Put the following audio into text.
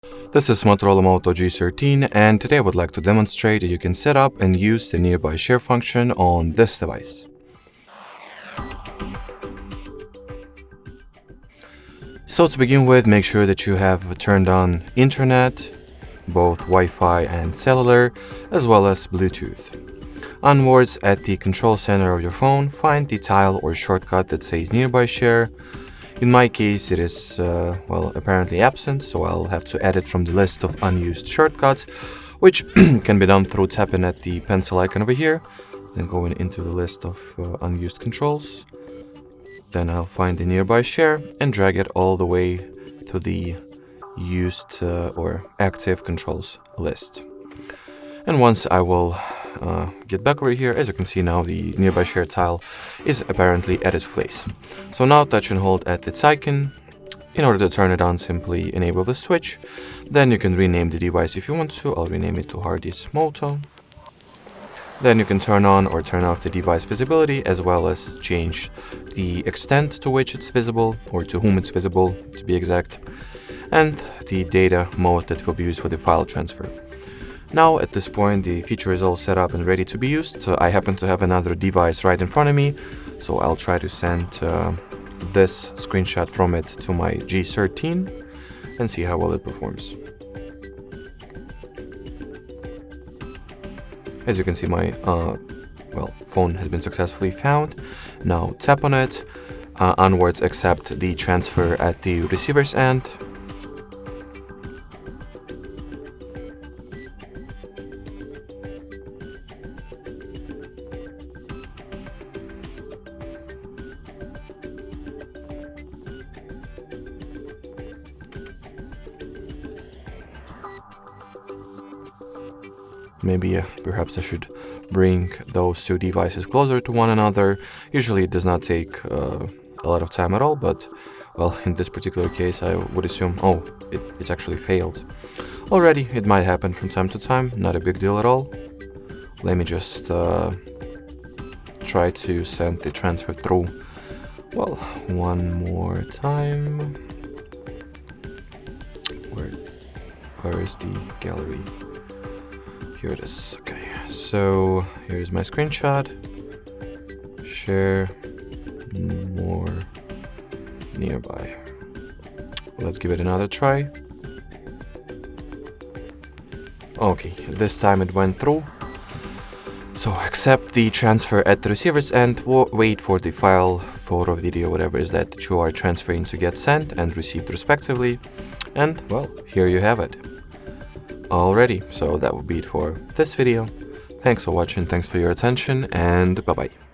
This is Motorola Moto G13, and today I would like to demonstrate that you can set up and use the nearby share function on this device. So to begin with, make sure that you have turned on internet, both Wi-Fi and cellular, as well as Bluetooth. Onwards, at the control center of your phone, find the tile or shortcut that says nearby share. In my case, it is, apparently absent, so I'll have to add it from the list of unused shortcuts, which can be done through tapping at the pencil icon over here, then going into the list of unused controls. Then I'll find the nearby share and drag it all the way to the used or active controls list. And once I will get back over here, as you can see now, the nearby share tile is apparently at its place. So now touch and hold at its icon. In order to turn it on, simply enable the switch. Then you can rename the device if you want to. I'll rename it to HardReset Moto. Then you can turn on or turn off the device visibility, as well as change the extent to which it's visible, or to whom it's visible to be exact, and the data mode that will be used for the file transfer. Now at this point the feature is all set up and ready to be used. So I happen to have another device right in front of me, so I'll try to send this screenshot from it to my G13 and see how well it performs. As you can see, my phone has been successfully found. Now tap on it, onwards accept the transfer at the receiver's end. Maybe perhaps I should bring those two devices closer to one another. Usually it does not take a lot of time at all, but well, in this particular case I would assume, it's actually failed. Already, it might happen from time to time, not a big deal at all. Let me just try to send the transfer through, well, one more time. Where is the gallery? Here it is. Okay, so here's my screenshot. Share more nearby. Let's give it another try. Okay, this time it went through. So accept the transfer at the receiver's end, wait for the file, photo, video, whatever it is that you are transferring to get sent and received respectively. And well, here you have it. Alrighty, so that will be it for this video. Thanks for watching, thanks for your attention, and bye-bye.